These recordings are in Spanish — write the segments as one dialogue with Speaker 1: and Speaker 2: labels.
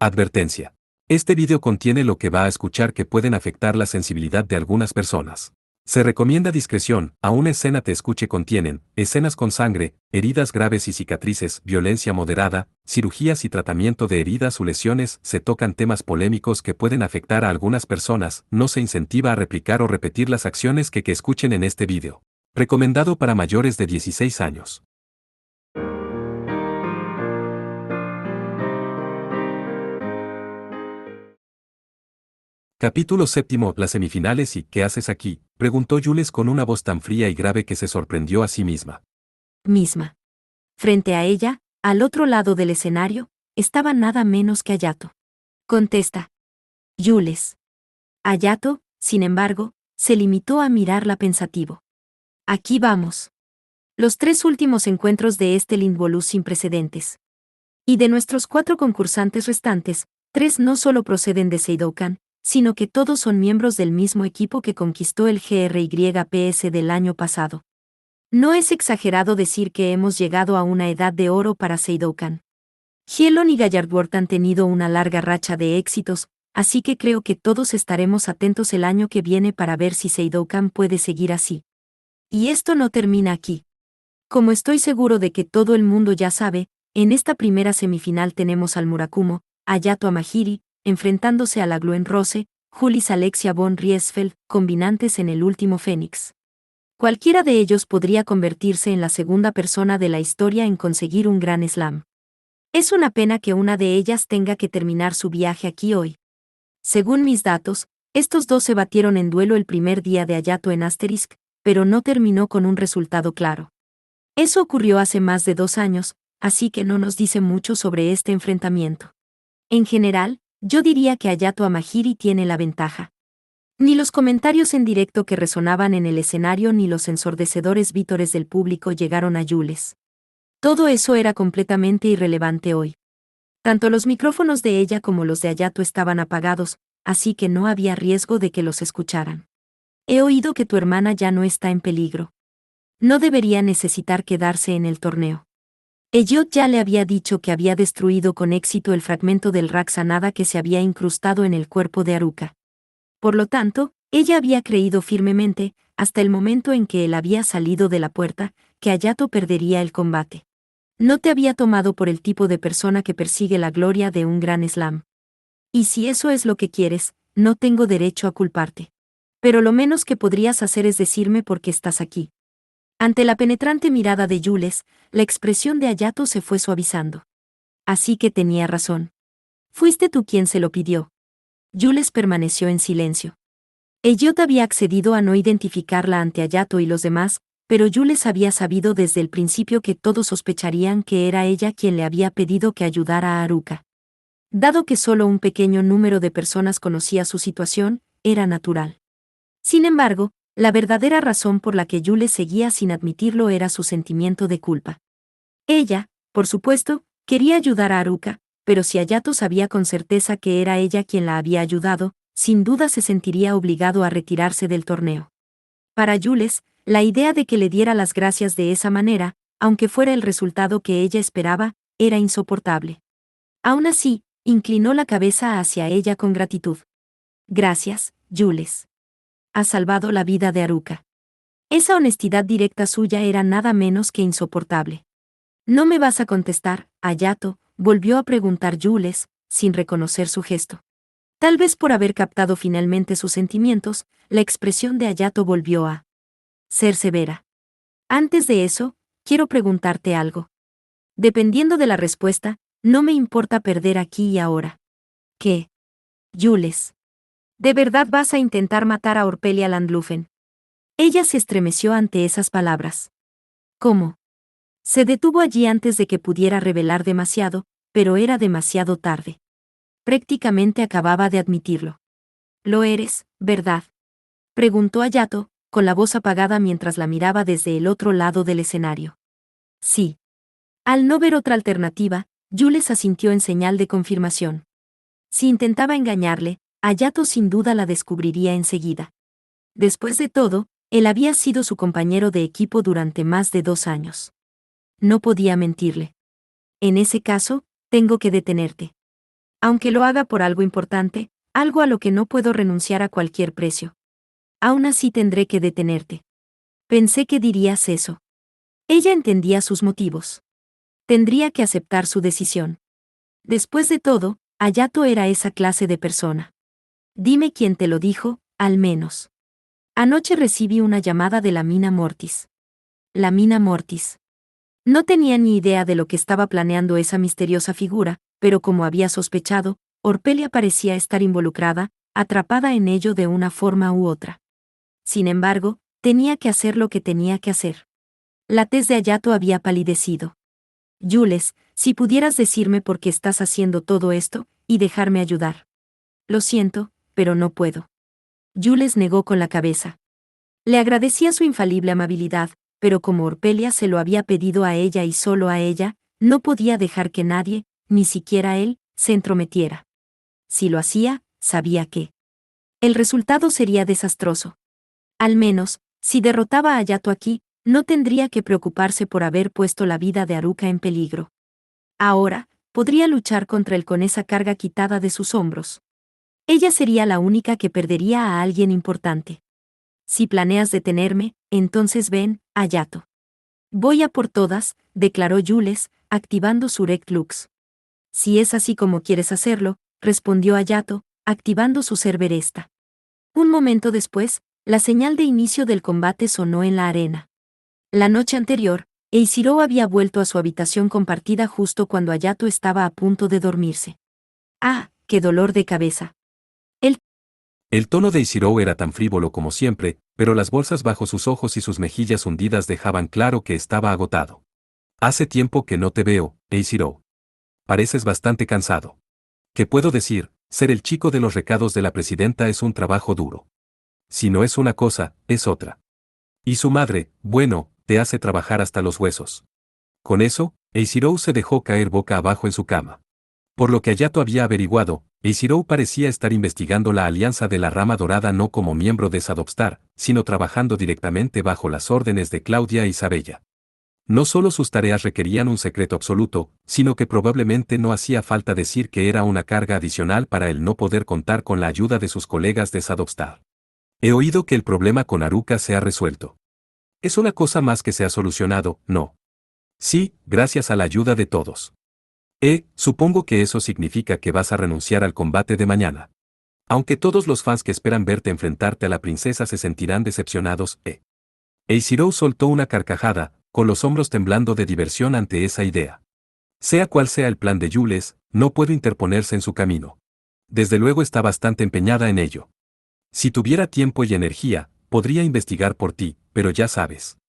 Speaker 1: Advertencia. Este video contiene lo que va a escuchar que pueden afectar la sensibilidad de algunas personas. Se recomienda discreción, aún escena te escuche contienen, escenas con sangre, heridas graves y cicatrices, violencia moderada, cirugías y tratamiento de heridas o lesiones, se tocan temas polémicos que pueden afectar a algunas personas, no se incentiva a replicar o repetir las acciones que escuchen en este video. Recomendado para mayores de 16 años. Capítulo 7. Las semifinales y ¿qué haces aquí?, preguntó Jules con una voz tan fría y grave que se sorprendió a sí misma.
Speaker 2: Frente a ella, al otro lado del escenario, estaba nada menos que Hayato. Contesta. Jules. Hayato, sin embargo, se limitó a mirarla pensativo. Aquí vamos. Los 3 últimos encuentros de este Lindbolú sin precedentes. Y de nuestros 4 concursantes restantes, 3 no solo proceden de Seidokan, sino que todos son miembros del mismo equipo que conquistó el GRYPS del año pasado. No es exagerado decir que hemos llegado a una edad de oro para Seidokan. Hyelon y Gallardworth han tenido una larga racha de éxitos, así que creo que todos estaremos atentos el año que viene para ver si Seidokan puede seguir así. Y esto no termina aquí. Como estoy seguro de que todo el mundo ya sabe, en esta primera semifinal tenemos al Murakumo, Hayato Amahiri, enfrentándose a la Gluen Rose, Julis Alexia von Riesfeld, combinantes en el último Fénix. Cualquiera de ellos podría convertirse en la segunda persona de la historia en conseguir un Gran Slam. Es una pena que una de ellas tenga que terminar su viaje aquí hoy. Según mis datos, estos 2 se batieron en duelo el primer día de Hayato en Asterisk, pero no terminó con un resultado claro. Eso ocurrió hace más de 2 años, así que no nos dice mucho sobre este enfrentamiento. En general, yo diría que Hayato Amahiri tiene la ventaja. Ni los comentarios en directo que resonaban en el escenario ni los ensordecedores vítores del público llegaron a Jules. Todo eso era completamente irrelevante hoy. Tanto los micrófonos de ella como los de Hayato estaban apagados, así que no había riesgo de que los escucharan. He oído que tu hermana ya no está en peligro. No debería necesitar quedarse en el torneo. Elliot ya le había dicho que había destruido con éxito el fragmento del Raksanada que se había incrustado en el cuerpo de Haruka. Por lo tanto, ella había creído firmemente, hasta el momento en que él había salido de la puerta, que Hayato perdería el combate. No te había tomado por el tipo de persona que persigue la gloria de un Gran Slam. Y si eso es lo que quieres, no tengo derecho a culparte. Pero lo menos que podrías hacer es decirme por qué estás aquí. Ante la penetrante mirada de Jules, la expresión de Hayato se fue suavizando. Así que tenía razón. Fuiste tú quien se lo pidió. Jules permaneció en silencio. Elliot había accedido a no identificarla ante Hayato y los demás, pero Jules había sabido desde el principio que todos sospecharían que era ella quien le había pedido que ayudara a Haruka. Dado que solo un pequeño número de personas conocía su situación, era natural. Sin embargo, la verdadera razón por la que Jules seguía sin admitirlo era su sentimiento de culpa. Ella, por supuesto, quería ayudar a Haruka, pero si Hayato sabía con certeza que era ella quien la había ayudado, sin duda se sentiría obligado a retirarse del torneo. Para Jules, la idea de que le diera las gracias de esa manera, aunque fuera el resultado que ella esperaba, era insoportable. Aún así, inclinó la cabeza hacia ella con gratitud. Gracias, Jules. Has salvado la vida de Haruka. Esa honestidad directa suya era nada menos que insoportable. ¿No me vas a contestar, Hayato?, volvió a preguntar Jules, sin reconocer su gesto. Tal vez por haber captado finalmente sus sentimientos, la expresión de Hayato volvió a ser severa. Antes de eso, quiero preguntarte algo. Dependiendo de la respuesta, no me importa perder aquí y ahora. ¿Qué? Jules. ¿De verdad vas a intentar matar a Orpelia Landlufen? Ella se estremeció ante esas palabras. ¿Cómo? Se detuvo allí antes de que pudiera revelar demasiado, pero era demasiado tarde. Prácticamente acababa de admitirlo. ¿Lo eres, verdad?, preguntó Hayato, con la voz apagada mientras la miraba desde el otro lado del escenario. Sí. Al no ver otra alternativa, Jules asintió en señal de confirmación. Si intentaba engañarle, Hayato sin duda la descubriría enseguida. Después de todo, él había sido su compañero de equipo durante más de 2 años. No podía mentirle. En ese caso, tengo que detenerte. Aunque lo haga por algo importante, algo a lo que no puedo renunciar a cualquier precio. Aún así tendré que detenerte. Pensé que dirías eso. Ella entendía sus motivos. Tendría que aceptar su decisión. Después de todo, Hayato era esa clase de persona. Dime quién te lo dijo, al menos. Anoche recibí una llamada de la Mina Mortis. La Mina Mortis. No tenía ni idea de lo que estaba planeando esa misteriosa figura, pero como había sospechado, Orpelia parecía estar involucrada, atrapada en ello de una forma u otra. Sin embargo, tenía que hacer lo que tenía que hacer. La tez de Hayato había palidecido. Jules, si pudieras decirme por qué estás haciendo todo esto, y dejarme ayudar. Lo siento, pero no puedo. Jules negó con la cabeza. Le agradecía su infalible amabilidad, pero como Orpelia se lo había pedido a ella y solo a ella, no podía dejar que nadie, ni siquiera él, se entrometiera. Si lo hacía, sabía que el resultado sería desastroso. Al menos, si derrotaba a Hayato aquí, no tendría que preocuparse por haber puesto la vida de Haruka en peligro. Ahora, podría luchar contra él con esa carga quitada de sus hombros. Ella sería la única que perdería a alguien importante. Si planeas detenerme, entonces ven, Hayato. Voy a por todas, declaró Jules, activando su Rect Lux. Si es así como quieres hacerlo, respondió Hayato, activando su Cerberesta. Un momento después, la señal de inicio del combate sonó en la arena. La noche anterior, Eiichiro había vuelto a su habitación compartida justo cuando Hayato estaba a punto de dormirse. ¡Ah, qué dolor de cabeza!
Speaker 1: El tono de Eiichiro era tan frívolo como siempre, pero las bolsas bajo sus ojos y sus mejillas hundidas dejaban claro que estaba agotado. Hace tiempo que no te veo, Eiichiro. Pareces bastante cansado. ¿Qué puedo decir? Ser el chico de los recados de la presidenta es un trabajo duro. Si no es una cosa, es otra. Y su madre, bueno, te hace trabajar hasta los huesos. Con eso, Eiichiro se dejó caer boca abajo en su cama. Por lo que Hayato había averiguado, Eiichiro parecía estar investigando la alianza de la Rama Dorada no como miembro de Shadowstar, sino trabajando directamente bajo las órdenes de Claudia e Isabella. No solo sus tareas requerían un secreto absoluto, sino que probablemente no hacía falta decir que era una carga adicional para él no poder contar con la ayuda de sus colegas de Shadowstar. He oído que el problema con Haruka se ha resuelto. Es una cosa más que se ha solucionado, ¿no? Sí, gracias a la ayuda de todos. Supongo que eso significa que vas a renunciar al combate de mañana. Aunque todos los fans que esperan verte enfrentarte a la princesa se sentirán decepcionados, Eiichiro soltó una carcajada, con los hombros temblando de diversión ante esa idea. Sea cual sea el plan de Jules, no puedo interponerse en su camino. Desde luego está bastante empeñada en ello. Si tuviera tiempo y energía, podría investigar por ti, pero ya sabes.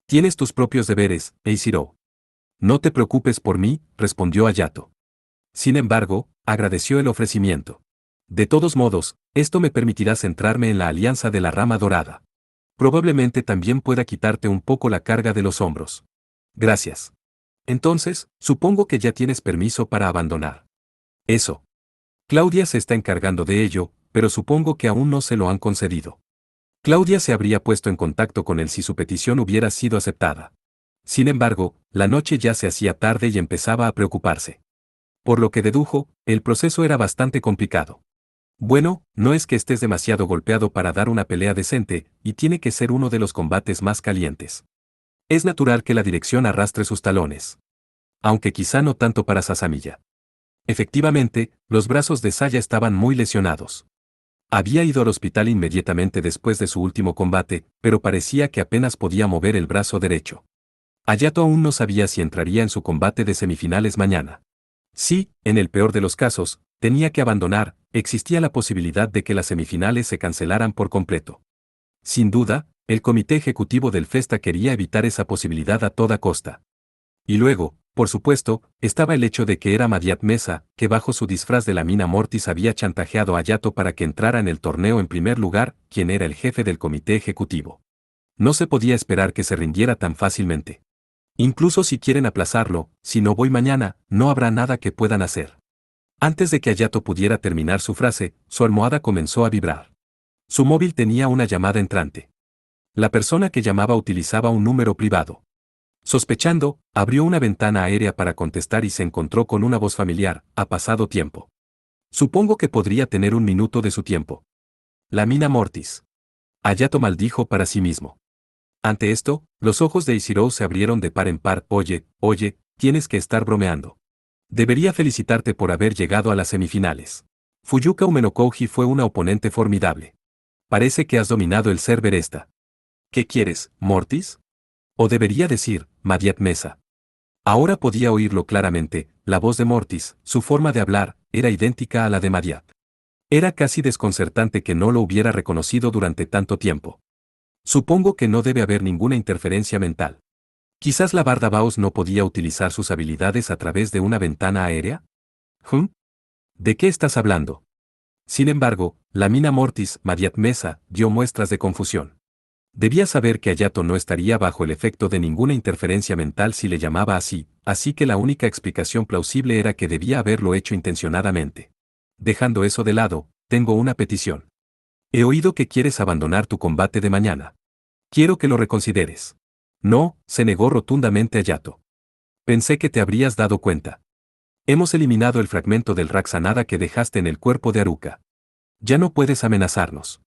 Speaker 1: Tienes tus propios deberes, Eiichiro. No te preocupes por mí, respondió Hayato. Sin embargo, agradeció el ofrecimiento. De todos modos, esto me permitirá centrarme en la alianza de la Rama Dorada. Probablemente también pueda quitarte un poco la carga de los hombros. Gracias. Entonces, supongo que ya tienes permiso para abandonar. Eso. Claudia se está encargando de ello, pero supongo que aún no se lo han concedido. Claudia se habría puesto en contacto con él si su petición hubiera sido aceptada. Sin embargo, la noche ya se hacía tarde y empezaba a preocuparse. Por lo que dedujo, el proceso era bastante complicado. Bueno, no es que estés demasiado golpeado para dar una pelea decente, y tiene que ser uno de los combates más calientes. Es natural que la dirección arrastre sus talones. Aunque quizá no tanto para Sasamiya. Efectivamente, los brazos de Saya estaban muy lesionados. Había ido al hospital inmediatamente después de su último combate, pero parecía que apenas podía mover el brazo derecho. Hayato aún no sabía si entraría en su combate de semifinales mañana. Sí, en el peor de los casos, tenía que abandonar, existía la posibilidad de que las semifinales se cancelaran por completo. Sin duda, el comité ejecutivo del Festa quería evitar esa posibilidad a toda costa. Y luego, por supuesto, estaba el hecho de que era Madiat Mesa, que bajo su disfraz de la Mina Mortis había chantajeado a Hayato para que entrara en el torneo en primer lugar, quien era el jefe del comité ejecutivo. No se podía esperar que se rindiera tan fácilmente. Incluso si quieren aplazarlo, si no voy mañana, no habrá nada que puedan hacer. Antes de que Hayato pudiera terminar su frase, su almohada comenzó a vibrar. Su móvil tenía una llamada entrante. La persona que llamaba utilizaba un número privado. Sospechando, abrió una ventana aérea para contestar y se encontró con una voz familiar. Ha pasado tiempo. Supongo que podría tener un minuto de su tiempo. Lamina mortis. Hayato maldijo para sí mismo. Ante esto, los ojos de Ichiro se abrieron de par en par. Oye, tienes que estar bromeando. Debería felicitarte por haber llegado a las semifinales. Fuyuka Umenokouji fue una oponente formidable. Parece que has dominado el server esta. ¿Qué quieres, Mortis? O debería decir, Madiat Mesa. Ahora podía oírlo claramente, la voz de Mortis, su forma de hablar, era idéntica a la de Madiat. Era casi desconcertante que no lo hubiera reconocido durante tanto tiempo. Supongo que no debe haber ninguna interferencia mental. Quizás la Barda Baus no podía utilizar sus habilidades a través de una ventana aérea. ¿De qué estás hablando? Sin embargo, Lamina Mortis, Madiat Mesa, dio muestras de confusión. Debía saber que Hayato no estaría bajo el efecto de ninguna interferencia mental si le llamaba así que la única explicación plausible era que debía haberlo hecho intencionadamente. Dejando eso de lado, tengo una petición. He oído que quieres abandonar tu combate de mañana. Quiero que lo reconsideres. No, se negó rotundamente Hayato. Pensé que te habrías dado cuenta. Hemos eliminado el fragmento del Raksanada que dejaste en el cuerpo de Haruka. Ya no puedes amenazarnos.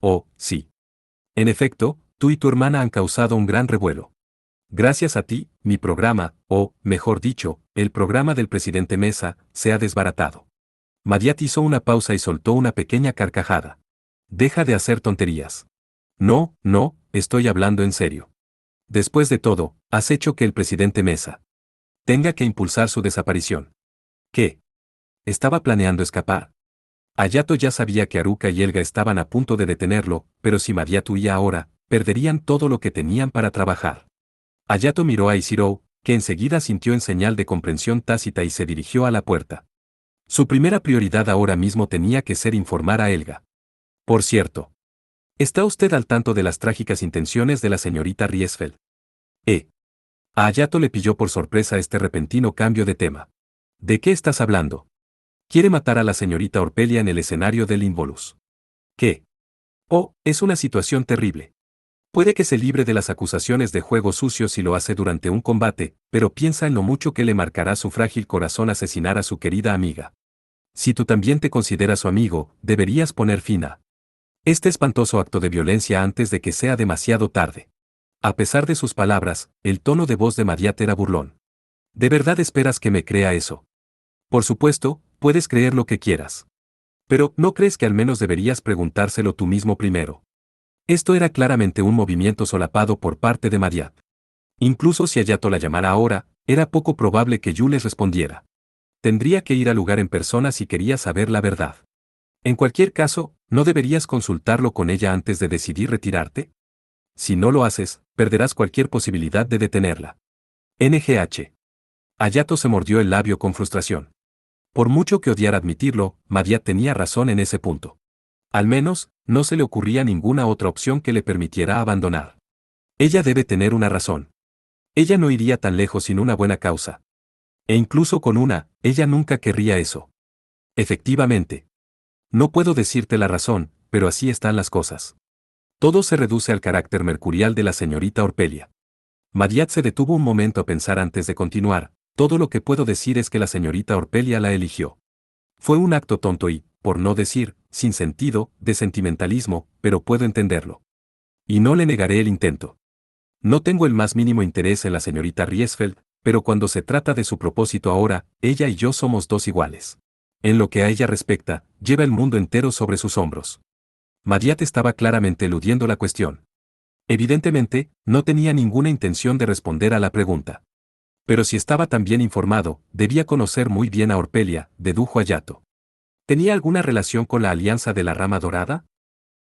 Speaker 1: Oh, sí. En efecto, tú y tu hermana han causado un gran revuelo. Gracias a ti, mi programa, o, mejor dicho, el programa del presidente Mesa, se ha desbaratado. Madiat hizo una pausa y soltó una pequeña carcajada. Deja de hacer tonterías. No, estoy hablando en serio. Después de todo, has hecho que el presidente Mesa tenga que impulsar su desaparición. ¿Qué? ¿Estaba planeando escapar? Hayato ya sabía que Haruka y Helga estaban a punto de detenerlo, pero si Madiat huía ahora, perderían todo lo que tenían para trabajar. Hayato miró a Ichiro, que enseguida sintió en señal de comprensión tácita y se dirigió a la puerta. Su primera prioridad ahora mismo tenía que ser informar a Helga. Por cierto, ¿está usted al tanto de las trágicas intenciones de la señorita Riesfeld? A Hayato le pilló por sorpresa este repentino cambio de tema. ¿De qué estás hablando? Quiere matar a la señorita Orpelia en el escenario del Involus. ¿Qué? Oh, es una situación terrible. Puede que se libre de las acusaciones de juego sucio si lo hace durante un combate, pero piensa en lo mucho que le marcará su frágil corazón asesinar a su querida amiga. Si tú también te consideras su amigo, deberías poner fin a este espantoso acto de violencia antes de que sea demasiado tarde. A pesar de sus palabras, el tono de voz de Madiat era burlón. ¿De verdad esperas que me crea eso? Por supuesto, puedes creer lo que quieras. Pero, ¿no crees que al menos deberías preguntárselo tú mismo primero? Esto era claramente un movimiento solapado por parte de Madiat. Incluso si Hayato la llamara ahora, era poco probable que Jules respondiera. Tendría que ir al lugar en persona si quería saber la verdad. En cualquier caso, ¿no deberías consultarlo con ella antes de decidir retirarte? Si no lo haces, perderás cualquier posibilidad de detenerla. NGH. Hayato se mordió el labio con frustración. Por mucho que odiara admitirlo, Madiat tenía razón en ese punto. Al menos, no se le ocurría ninguna otra opción que le permitiera abandonar. Ella debe tener una razón. Ella no iría tan lejos sin una buena causa. E incluso con una, ella nunca querría eso. Efectivamente. No puedo decirte la razón, pero así están las cosas. Todo se reduce al carácter mercurial de la señorita Orpelia. Madiat se detuvo un momento a pensar antes de continuar. Todo lo que puedo decir es que la señorita Orpelia la eligió. Fue un acto tonto y, por no decir, sin sentido, de sentimentalismo, pero puedo entenderlo. Y no le negaré el intento. No tengo el más mínimo interés en la señorita Riesfeld, pero cuando se trata de su propósito ahora, ella y yo somos dos iguales. En lo que a ella respecta, lleva el mundo entero sobre sus hombros. Madiat estaba claramente eludiendo la cuestión. Evidentemente, no tenía ninguna intención de responder a la pregunta. Pero si estaba tan bien informado, debía conocer muy bien a Orpelia, dedujo Hayato. ¿Tenía alguna relación con la Alianza de la Rama Dorada?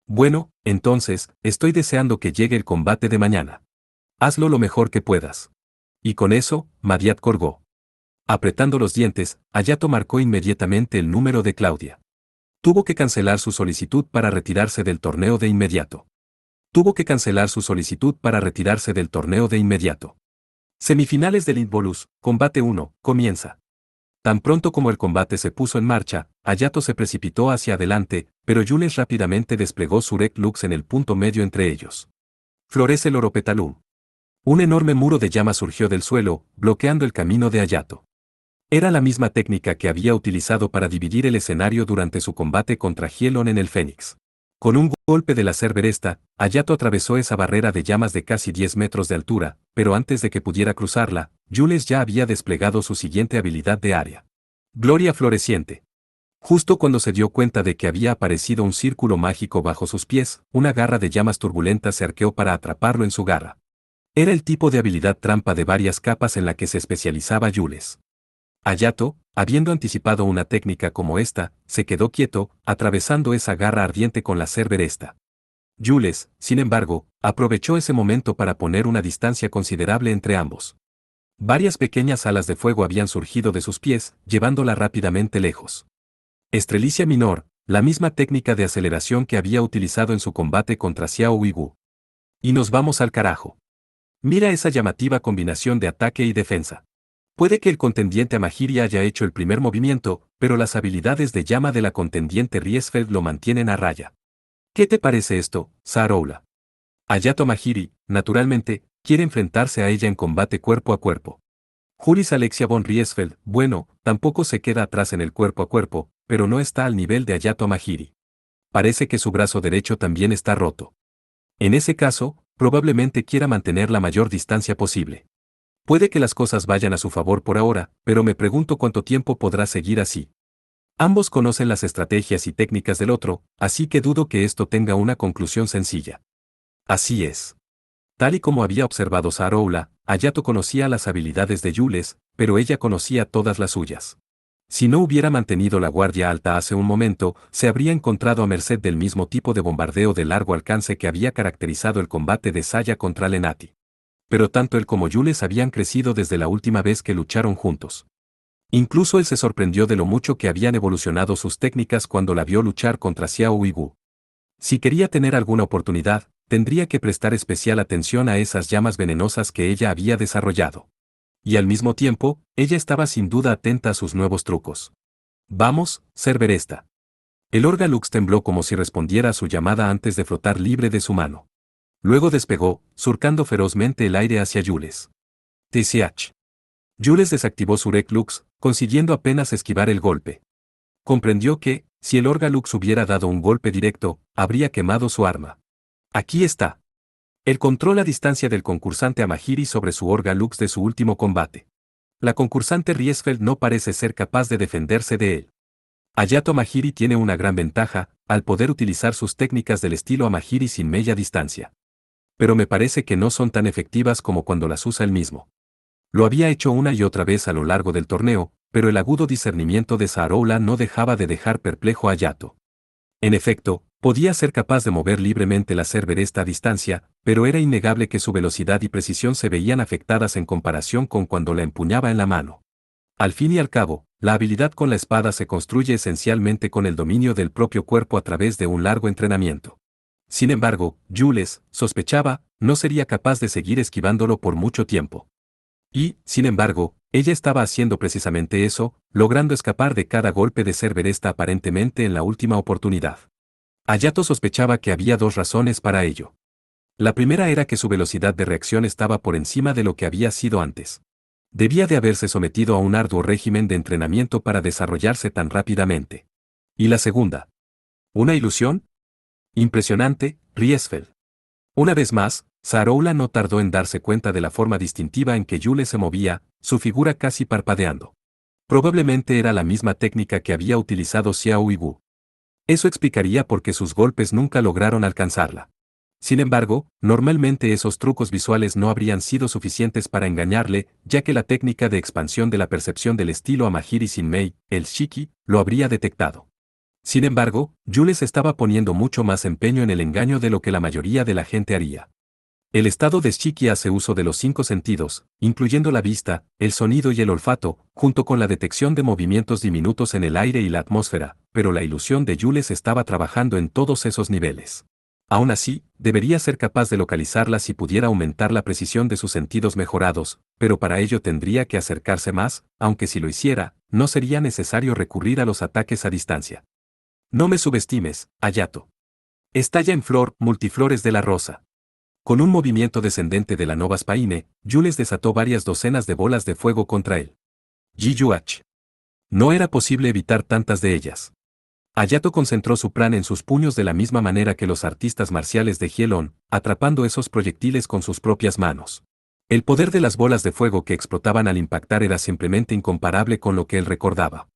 Speaker 1: Bueno, entonces, estoy deseando que llegue el combate de mañana. Hazlo lo mejor que puedas. Y con eso, Madiat colgó. Apretando los dientes, Hayato marcó inmediatamente el número de Claudia. Tuvo que cancelar su solicitud para retirarse del torneo de inmediato. Semifinales del Involus, combate 1, comienza. Tan pronto como el combate se puso en marcha, Hayato se precipitó hacia adelante, pero Jules rápidamente desplegó su Rec Lux en el punto medio entre ellos. Florece el Oropetalum. Un enorme muro de llama surgió del suelo, bloqueando el camino de Hayato. Era la misma técnica que había utilizado para dividir el escenario durante su combate contra Hielon en el Fénix. Con un golpe de la Cerberesta, Hayato atravesó esa barrera de llamas de casi 10 metros de altura, pero antes de que pudiera cruzarla, Jules ya había desplegado su siguiente habilidad de área. Gloria floreciente. Justo cuando se dio cuenta de que había aparecido un círculo mágico bajo sus pies, una garra de llamas turbulentas se arqueó para atraparlo en su garra. Era el tipo de habilidad trampa de varias capas en la que se especializaba Jules. Hayato, habiendo anticipado una técnica como esta, se quedó quieto, atravesando esa garra ardiente con la Cerberesta. Jules, sin embargo, aprovechó ese momento para poner una distancia considerable entre ambos. Varias pequeñas alas de fuego habían surgido de sus pies, llevándola rápidamente lejos. Estrelicia Minor, la misma técnica de aceleración que había utilizado en su combate contra Xiao Uigu. Y nos vamos al carajo. Mira esa llamativa combinación de ataque y defensa. Puede que el contendiente Amahiri haya hecho el primer movimiento, pero las habilidades de llama de la contendiente Riesfeld lo mantienen a raya. ¿Qué te parece esto, Saroula? Hayato Amahiri, naturalmente, quiere enfrentarse a ella en combate cuerpo a cuerpo. Juris Alexia von Riesfeld, bueno, tampoco se queda atrás en el cuerpo a cuerpo, pero no está al nivel de Hayato Amahiri. Parece que su brazo derecho también está roto. En ese caso, probablemente quiera mantener la mayor distancia posible. Puede que las cosas vayan a su favor por ahora, pero me pregunto cuánto tiempo podrá seguir así. Ambos conocen las estrategias y técnicas del otro, así que dudo que esto tenga una conclusión sencilla. Así es. Tal y como había observado Saroula, Hayato conocía las habilidades de Jules, pero ella conocía todas las suyas. Si no hubiera mantenido la guardia alta hace un momento, se habría encontrado a merced del mismo tipo de bombardeo de largo alcance que había caracterizado el combate de Saya contra Lenati. Pero tanto él como Jules habían crecido desde la última vez que lucharon juntos. Incluso él se sorprendió de lo mucho que habían evolucionado sus técnicas cuando la vio luchar contra Xiao Uigu. Si quería tener alguna oportunidad, tendría que prestar especial atención a esas llamas venenosas que ella había desarrollado. Y al mismo tiempo, ella estaba sin duda atenta a sus nuevos trucos. Vamos, Cerberesta. El Orgalux tembló como si respondiera a su llamada antes de flotar libre de su mano. Luego despegó, surcando ferozmente el aire hacia Jules. TCH. Jules desactivó su Reklux, consiguiendo apenas esquivar el golpe. Comprendió que, si el Orgalux hubiera dado un golpe directo, habría quemado su arma. Aquí está. El control a distancia del concursante Amahiri sobre su Orgalux de su último combate. La concursante Riesfeld no parece ser capaz de defenderse de él. Hayato Amahiri tiene una gran ventaja, al poder utilizar sus técnicas del estilo Amahiri sin media distancia. Pero me parece que no son tan efectivas como cuando las usa él mismo. Lo había hecho una y otra vez a lo largo del torneo, pero el agudo discernimiento de Saroula no dejaba de dejar perplejo a Hayato. En efecto, podía ser capaz de mover libremente la Cerberesta a distancia, pero era innegable que su velocidad y precisión se veían afectadas en comparación con cuando la empuñaba en la mano. Al fin y al cabo, la habilidad con la espada se construye esencialmente con el dominio del propio cuerpo a través de un largo entrenamiento. Sin embargo, Jules, sospechaba, no sería capaz de seguir esquivándolo por mucho tiempo. Y, sin embargo, ella estaba haciendo precisamente eso, logrando escapar de cada golpe de Cerberesta aparentemente en la última oportunidad. Hayato sospechaba que había dos razones para ello. La primera era que su velocidad de reacción estaba por encima de lo que había sido antes. Debía de haberse sometido a un arduo régimen de entrenamiento para desarrollarse tan rápidamente. Y la segunda. ¿Una ilusión? Impresionante, Riesfeld. Una vez más, Saroula no tardó en darse cuenta de la forma distintiva en que Jules se movía, su figura casi parpadeando. Probablemente era la misma técnica que había utilizado Xiao Uigu. Eso explicaría por qué sus golpes nunca lograron alcanzarla. Sin embargo, normalmente esos trucos visuales no habrían sido suficientes para engañarle, ya que la técnica de expansión de la percepción del estilo Amahiri Shinmei, el Shiki, lo habría detectado. Sin embargo, Jules estaba poniendo mucho más empeño en el engaño de lo que la mayoría de la gente haría. El estado de Shiki hace uso de los 5 sentidos, incluyendo la vista, el sonido y el olfato, junto con la detección de movimientos diminutos en el aire y la atmósfera, pero la ilusión de Jules estaba trabajando en todos esos niveles. Aún así, debería ser capaz de localizarla si pudiera aumentar la precisión de sus sentidos mejorados, pero para ello tendría que acercarse más, aunque si lo hiciera, no sería necesario recurrir a los ataques a distancia. No me subestimes, Hayato. Estalla en flor, multiflores de la rosa. Con un movimiento descendente de la Nova Spaine, Jules desató varias docenas de bolas de fuego contra él. Jiyuach. No era posible evitar tantas de ellas. Hayato concentró su prana en sus puños de la misma manera que los artistas marciales de Gielon, atrapando esos proyectiles con sus propias manos. El poder de las bolas de fuego que explotaban al impactar era simplemente incomparable con lo que él recordaba.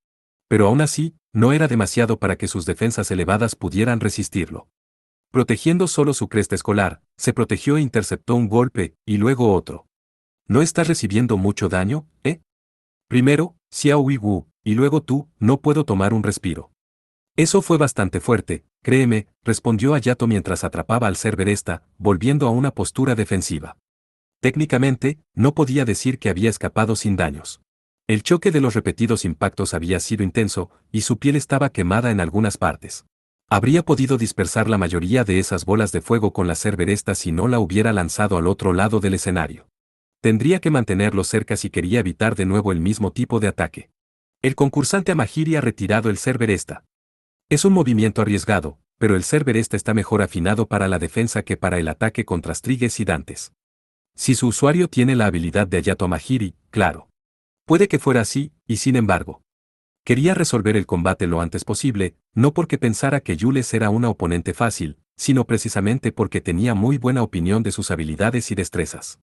Speaker 1: Pero aún así, no era demasiado para que sus defensas elevadas pudieran resistirlo. Protegiendo solo su cresta escolar, se protegió e interceptó un golpe, y luego otro. ¿No estás recibiendo mucho daño, eh? Primero, Xiao Wu, y luego tú, no puedo tomar un respiro. Eso fue bastante fuerte, créeme, respondió Hayato mientras atrapaba al Cerberesta, volviendo a una postura defensiva. Técnicamente, no podía decir que había escapado sin daños. El choque de los repetidos impactos había sido intenso, y su piel estaba quemada en algunas partes. Habría podido dispersar la mayoría de esas bolas de fuego con la Cerberesta si no la hubiera lanzado al otro lado del escenario. Tendría que mantenerlo cerca si quería evitar de nuevo el mismo tipo de ataque. El concursante Amahiri ha retirado el Cerberesta. Es un movimiento arriesgado, pero el Cerberesta está mejor afinado para la defensa que para el ataque contra Striges y Dantes. Si su usuario tiene la habilidad de Hayato Amahiri, claro. Puede que fuera así, y sin embargo. Quería resolver el combate lo antes posible, no porque pensara que Jules era una oponente fácil, sino precisamente porque tenía muy buena opinión de sus habilidades y destrezas.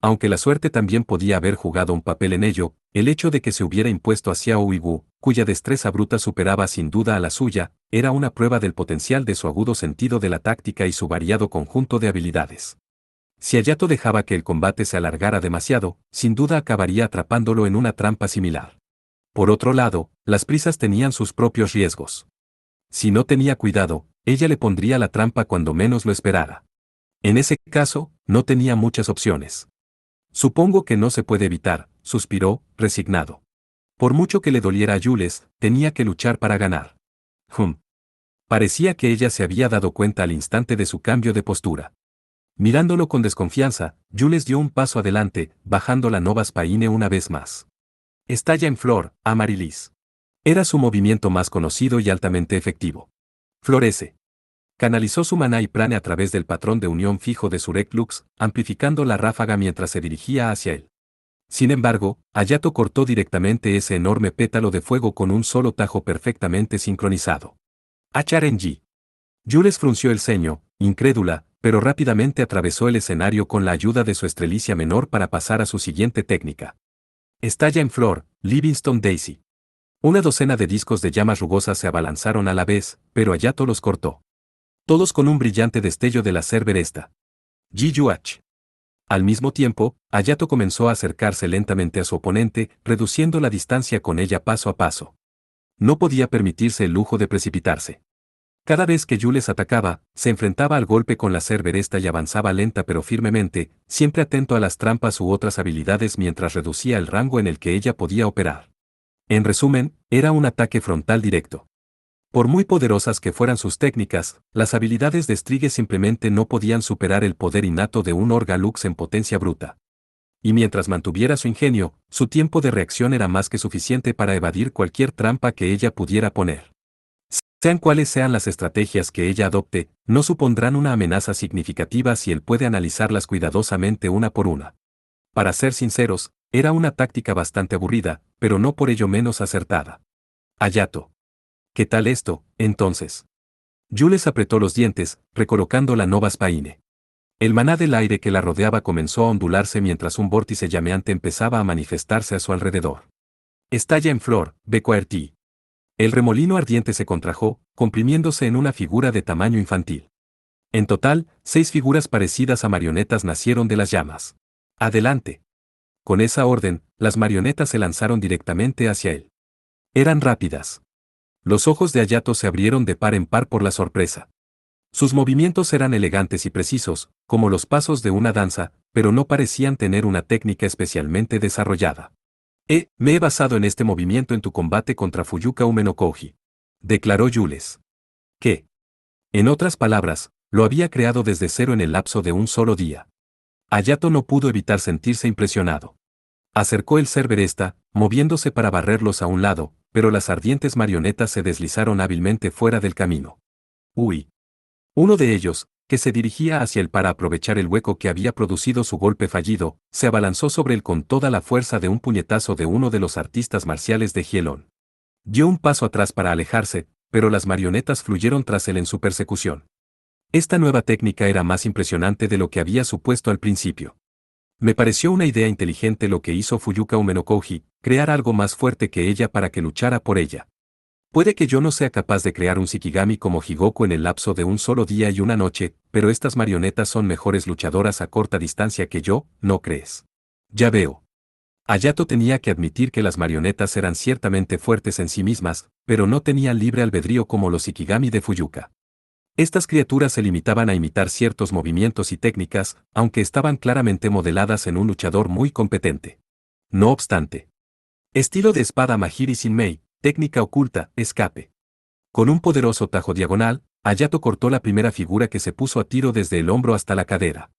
Speaker 1: Aunque la suerte también podía haber jugado un papel en ello, el hecho de que se hubiera impuesto a Xiao Wu, cuya destreza bruta superaba sin duda a la suya, era una prueba del potencial de su agudo sentido de la táctica y su variado conjunto de habilidades. Si Hayato dejaba que el combate se alargara demasiado, sin duda acabaría atrapándolo en una trampa similar. Por otro lado, las prisas tenían sus propios riesgos. Si no tenía cuidado, ella le pondría la trampa cuando menos lo esperara. En ese caso, no tenía muchas opciones. Supongo que no se puede evitar, suspiró, resignado. Por mucho que le doliera a Jules, tenía que luchar para ganar. Parecía que ella se había dado cuenta al instante de su cambio de postura. Mirándolo con desconfianza, Jules dio un paso adelante, bajando la Nova Spaine una vez más. Estalla en flor, Amaryllis. Era su movimiento más conocido y altamente efectivo. Florece. Canalizó su maná y prane a través del patrón de unión fijo de Surek Lux, amplificando la ráfaga mientras se dirigía hacia él. Sin embargo, Hayato cortó directamente ese enorme pétalo de fuego con un solo tajo perfectamente sincronizado. HRNG. Jules frunció el ceño, incrédula, pero rápidamente atravesó el escenario con la ayuda de su estrelicia menor para pasar a su siguiente técnica. Estalla en flor, Livingston Daisy. Una docena de discos de llamas rugosas se abalanzaron a la vez, pero Hayato los cortó. Todos con un brillante destello de la Cerberesta. Jiyuach. Al mismo tiempo, Hayato comenzó a acercarse lentamente a su oponente, reduciendo la distancia con ella paso a paso. No podía permitirse el lujo de precipitarse. Cada vez que Jules atacaba, se enfrentaba al golpe con la Cerberesta y avanzaba lenta pero firmemente, siempre atento a las trampas u otras habilidades mientras reducía el rango en el que ella podía operar. En resumen, era un ataque frontal directo. Por muy poderosas que fueran sus técnicas, las habilidades de Striges simplemente no podían superar el poder innato de un Orga Lux en potencia bruta. Y mientras mantuviera su ingenio, su tiempo de reacción era más que suficiente para evadir cualquier trampa que ella pudiera poner. Sean cuales sean las estrategias que ella adopte, no supondrán una amenaza significativa si él puede analizarlas cuidadosamente una por una. Para ser sinceros, era una táctica bastante aburrida, pero no por ello menos acertada. Hayato. ¿Qué tal esto, entonces? Jules apretó los dientes, recolocando la Nova Spaine. El maná del aire que la rodeaba comenzó a ondularse mientras un vórtice llameante empezaba a manifestarse a su alrededor. Estalla en flor, Bequaerti. El remolino ardiente se contrajo, comprimiéndose en una figura de tamaño infantil. En total, 6 figuras parecidas a marionetas nacieron de las llamas. Adelante. Con esa orden, las marionetas se lanzaron directamente hacia él. Eran rápidas. Los ojos de Hayato se abrieron de par en par por la sorpresa. Sus movimientos eran elegantes y precisos, como los pasos de una danza, pero no parecían tener una técnica especialmente desarrollada. Me he basado en este movimiento en tu combate contra Fuyuka Ume no Koji, declaró Jules. ¿Qué? En otras palabras, lo había creado desde cero en el lapso de un solo día. Hayato no pudo evitar sentirse impresionado. Acercó el Cerberesta, moviéndose para barrerlos a un lado, pero las ardientes marionetas se deslizaron hábilmente fuera del camino. Uy. Uno de ellos, que se dirigía hacia él para aprovechar el hueco que había producido su golpe fallido, se abalanzó sobre él con toda la fuerza de un puñetazo de uno de los artistas marciales de Gielón. Dio un paso atrás para alejarse, pero las marionetas fluyeron tras él en su persecución. Esta nueva técnica era más impresionante de lo que había supuesto al principio. Me pareció una idea inteligente lo que hizo Fuyuka Umenokouji, crear algo más fuerte que ella para que luchara por ella. Puede que yo no sea capaz de crear un Shikigami como Higoku en el lapso de un solo día y una noche, pero estas marionetas son mejores luchadoras a corta distancia que yo, ¿no crees? Ya veo. Hayato tenía que admitir que las marionetas eran ciertamente fuertes en sí mismas, pero no tenían libre albedrío como los Shikigami de Fuyuka. Estas criaturas se limitaban a imitar ciertos movimientos y técnicas, aunque estaban claramente modeladas en un luchador muy competente. No obstante. Estilo de espada Mahiri Shinmei, técnica oculta, escape. Con un poderoso tajo diagonal, Hayato cortó la primera figura que se puso a tiro desde el hombro hasta la cadera.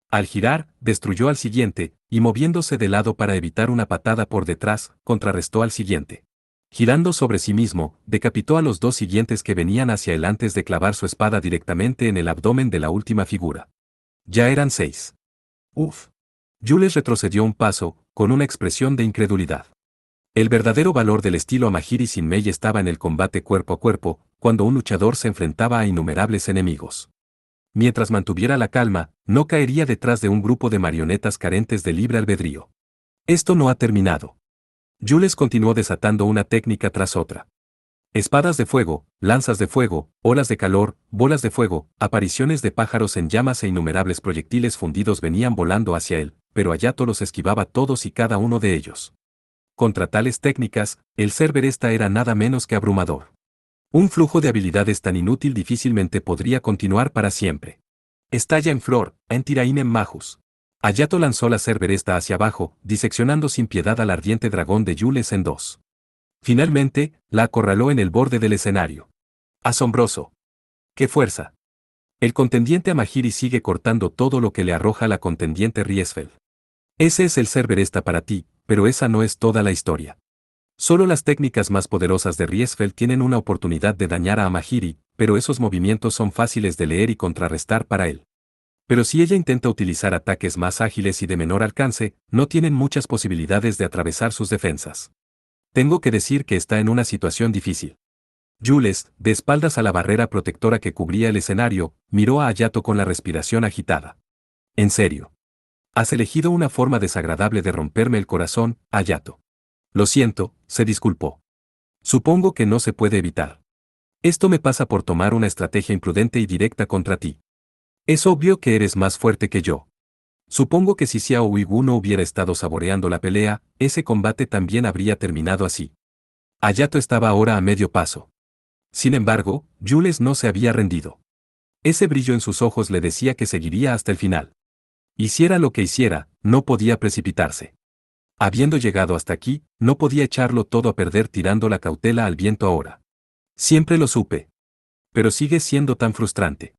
Speaker 1: Al girar, destruyó al siguiente, y moviéndose de lado para evitar una patada por detrás, contrarrestó al siguiente. Girando sobre sí mismo, decapitó a los dos siguientes que venían hacia él antes de clavar su espada directamente en el abdomen de la última figura. Ya eran 6. Uf. Jules retrocedió un paso, con una expresión de incredulidad. El verdadero valor del estilo Mahiri Shinmei estaba en el combate cuerpo a cuerpo, cuando un luchador se enfrentaba a innumerables enemigos. Mientras mantuviera la calma, no caería detrás de un grupo de marionetas carentes de libre albedrío. Esto no ha terminado. Jules continuó desatando una técnica tras otra. Espadas de fuego, lanzas de fuego, olas de calor, bolas de fuego, apariciones de pájaros en llamas e innumerables proyectiles fundidos venían volando hacia él, pero Hayato los esquivaba todos y cada uno de ellos. Contra tales técnicas, el Cerberesta era nada menos que abrumador. Un flujo de habilidades tan inútil difícilmente podría continuar para siempre. Estalla en flor, entiraín en majus. Hayato lanzó la Cerberesta hacia abajo, diseccionando sin piedad al ardiente dragón de Jules en dos. Finalmente, la acorraló en el borde del escenario. ¡Asombroso! ¡Qué fuerza! El contendiente Amahiri sigue cortando todo lo que le arroja la contendiente Riesfeld. Ese es el Cerberesta para ti, pero esa no es toda la historia. Solo las técnicas más poderosas de Riesfeld tienen una oportunidad de dañar a Amahiri, pero esos movimientos son fáciles de leer y contrarrestar para él. Pero si ella intenta utilizar ataques más ágiles y de menor alcance, no tienen muchas posibilidades de atravesar sus defensas. Tengo que decir que está en una situación difícil. Jules, de espaldas a la barrera protectora que cubría el escenario, miró a Hayato con la respiración agitada. En serio. Has elegido una forma desagradable de romperme el corazón, Hayato. Lo siento, se disculpó. Supongo que no se puede evitar. Esto me pasa por tomar una estrategia imprudente y directa contra ti. Es obvio que eres más fuerte que yo. Supongo que si Xiao Uigu no hubiera estado saboreando la pelea, ese combate también habría terminado así. Hayato estaba ahora a medio paso. Sin embargo, Jules no se había rendido. Ese brillo en sus ojos le decía que seguiría hasta el final. Hiciera lo que hiciera, no podía precipitarse. Habiendo llegado hasta aquí, no podía echarlo todo a perder tirando la cautela al viento ahora. Siempre lo supe. Pero sigue siendo tan frustrante.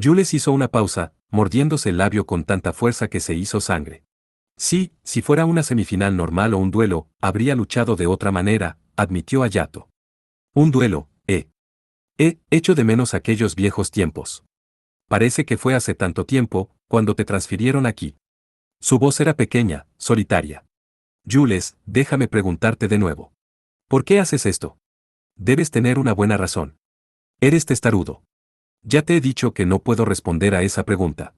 Speaker 1: Jules hizo una pausa, mordiéndose el labio con tanta fuerza que se hizo sangre. Sí, si fuera una semifinal normal o un duelo, habría luchado de otra manera, admitió Hayato. Un duelo, hecho de menos aquellos viejos tiempos. Parece que fue hace tanto tiempo, cuando te transfirieron aquí. Su voz era pequeña, solitaria. Jules, déjame preguntarte de nuevo. ¿Por qué haces esto? Debes tener una buena razón. Eres testarudo. Ya te he dicho que no puedo responder a esa pregunta.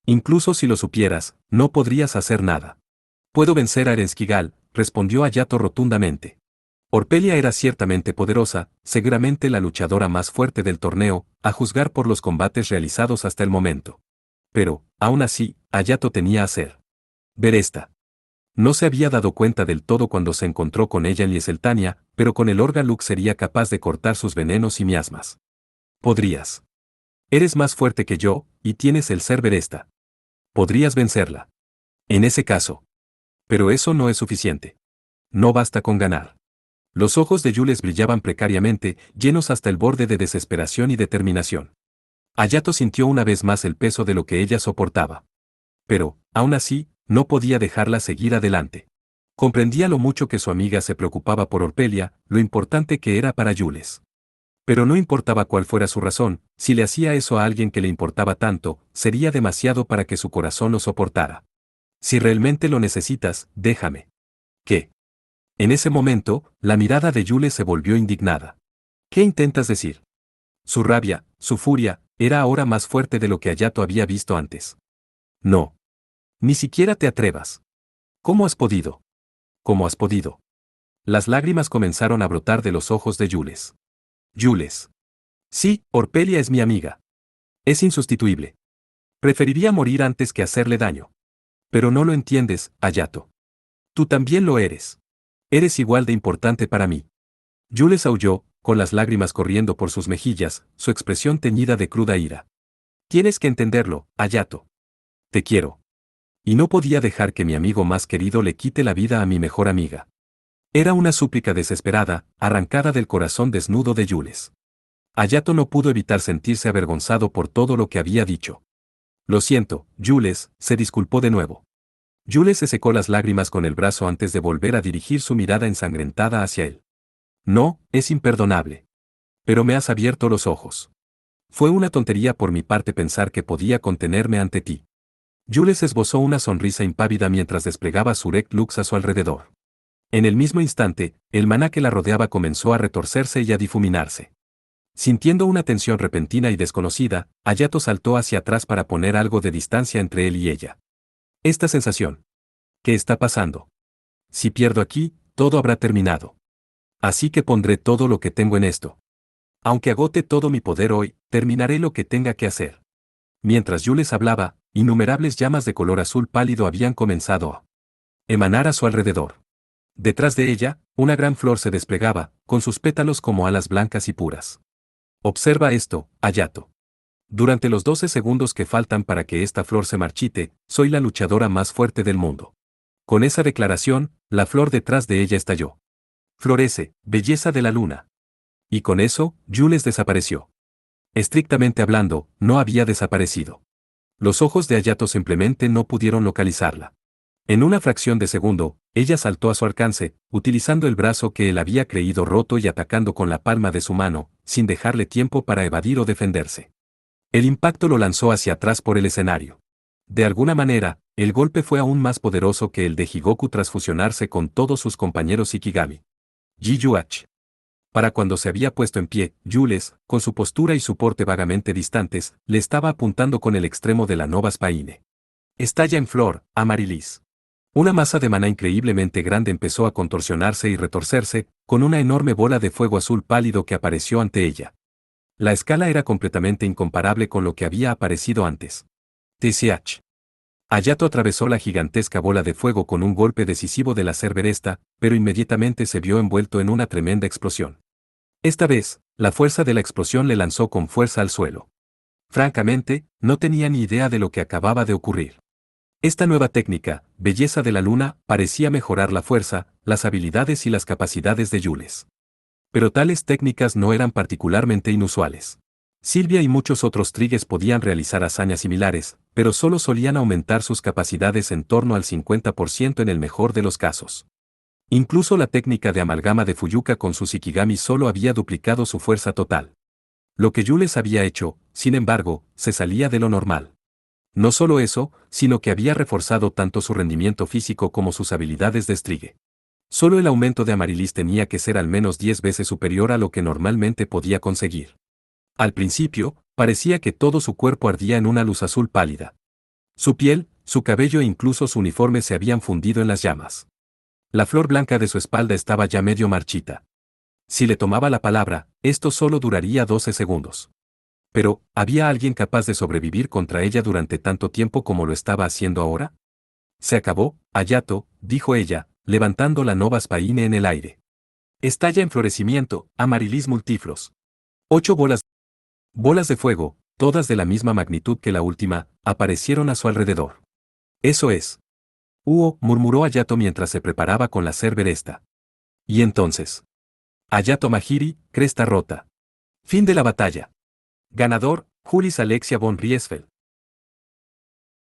Speaker 1: Incluso si lo supieras, no podrías hacer nada. Puedo vencer a Erenskigal, respondió Hayato rotundamente. Orpelia era ciertamente poderosa, seguramente la luchadora más fuerte del torneo, a juzgar por los combates realizados hasta el momento. Pero, aún así, Hayato tenía a ser. Beresta. No se había dado cuenta del todo cuando se encontró con ella en Lieseltania, pero con el Orgaluk sería capaz de cortar sus venenos y miasmas. Podrías. Eres más fuerte que yo, y tienes el ser Beresta. Podrías vencerla. En ese caso. Pero eso no es suficiente. No basta con ganar. Los ojos de Jules brillaban precariamente, llenos hasta el borde de desesperación y determinación. Hayato sintió una vez más el peso de lo que ella soportaba. Pero, aún así, no podía dejarla seguir adelante. Comprendía lo mucho que su amiga se preocupaba por Orpelia, lo importante que era para Jules. Pero no importaba cuál fuera su razón, si le hacía eso a alguien que le importaba tanto, sería demasiado para que su corazón lo soportara. Si realmente lo necesitas, déjame. ¿Qué? En ese momento, la mirada de Jules se volvió indignada. ¿Qué intentas decir? Su rabia, su furia, era ahora más fuerte de lo que Hayato había visto antes. No. Ni siquiera te atrevas. ¿Cómo has podido? ¿Cómo has podido? Las lágrimas comenzaron a brotar de los ojos de Jules. Jules. Sí, Orpelia es mi amiga. Es insustituible. Preferiría morir antes que hacerle daño. Pero no lo entiendes, Hayato. Tú también lo eres. Eres igual de importante para mí. Jules aulló, con las lágrimas corriendo por sus mejillas, su expresión teñida de cruda ira. Tienes que entenderlo, Hayato. Te quiero. Y no podía dejar que mi amigo más querido le quite la vida a mi mejor amiga. Era una súplica desesperada, arrancada del corazón desnudo de Jules. Hayato no pudo evitar sentirse avergonzado por todo lo que había dicho. Lo siento, Jules, se disculpó de nuevo. Jules se secó las lágrimas con el brazo antes de volver a dirigir su mirada ensangrentada hacia él. No, es imperdonable. Pero me has abierto los ojos. Fue una tontería por mi parte pensar que podía contenerme ante ti. Jules esbozó una sonrisa impávida mientras desplegaba su Rect Lux a su alrededor. En el mismo instante, el maná que la rodeaba comenzó a retorcerse y a difuminarse. Sintiendo una tensión repentina y desconocida, Hayato saltó hacia atrás para poner algo de distancia entre él y ella. Esta sensación. ¿Qué está pasando? Si pierdo aquí, todo habrá terminado. Así que pondré todo lo que tengo en esto. Aunque agote todo mi poder hoy, terminaré lo que tenga que hacer. Mientras Jules hablaba, innumerables llamas de color azul pálido habían comenzado a emanar a su alrededor. Detrás de ella, una gran flor se desplegaba, con sus pétalos como alas blancas y puras. Observa esto, Hayato. Durante los 12 segundos que faltan para que esta flor se marchite, soy la luchadora más fuerte del mundo. Con esa declaración, la flor detrás de ella estalló. Florece, belleza de la luna. Y con eso, Jules desapareció. Estrictamente hablando, no había desaparecido. Los ojos de Hayato simplemente no pudieron localizarla. En una fracción de segundo, ella saltó a su alcance, utilizando el brazo que él había creído roto y atacando con la palma de su mano, sin dejarle tiempo para evadir o defenderse. El impacto lo lanzó hacia atrás por el escenario. De alguna manera, el golpe fue aún más poderoso que el de Higoku tras fusionarse con todos sus compañeros Ikigami. Jiyuach. Para cuando se había puesto en pie, Jules, con su postura y su porte vagamente distantes, le estaba apuntando con el extremo de la Nova Spaine. Estalla en flor, Amarilis. Una masa de maná increíblemente grande empezó a contorsionarse y retorcerse, con una enorme bola de fuego azul pálido que apareció ante ella. La escala era completamente incomparable con lo que había aparecido antes. TCH. Hayato atravesó la gigantesca bola de fuego con un golpe decisivo de la Cerberesta, pero inmediatamente se vio envuelto en una tremenda explosión. Esta vez, la fuerza de la explosión le lanzó con fuerza al suelo. Francamente, no tenía ni idea de lo que acababa de ocurrir. Esta nueva técnica, belleza de la luna, parecía mejorar la fuerza, las habilidades y las capacidades de Jules. Pero tales técnicas no eran particularmente inusuales. Sylvia y muchos otros Trigges podían realizar hazañas similares, pero solo solían aumentar sus capacidades en torno al 50% en el mejor de los casos. Incluso la técnica de amalgama de Fuyuka con sus Ikigami solo había duplicado su fuerza total. Lo que Jules había hecho, sin embargo, se salía de lo normal. No solo eso, sino que había reforzado tanto su rendimiento físico como sus habilidades de Strigue. Solo el aumento de Amarilis tenía que ser al menos 10 veces superior a lo que normalmente podía conseguir. Al principio, parecía que todo su cuerpo ardía en una luz azul pálida. Su piel, su cabello e incluso su uniforme se habían fundido en las llamas. La flor blanca de su espalda estaba ya medio marchita. Si le tomaba la palabra, esto solo duraría 12 segundos. Pero, ¿había alguien capaz de sobrevivir contra ella durante tanto tiempo como lo estaba haciendo ahora? Se acabó, Hayato, dijo ella, levantando la Nova Spaine en el aire. Estalla en florecimiento, Amarilis multiflos. 8 bolas de fuego, todas de la misma magnitud que la última, aparecieron a su alrededor. Eso es. Murmuró Hayato mientras se preparaba con la Cerberesta. Y entonces. Hayato Mahiri, cresta rota. Fin de la batalla. Ganador, Julis Alexia von Riesfeld.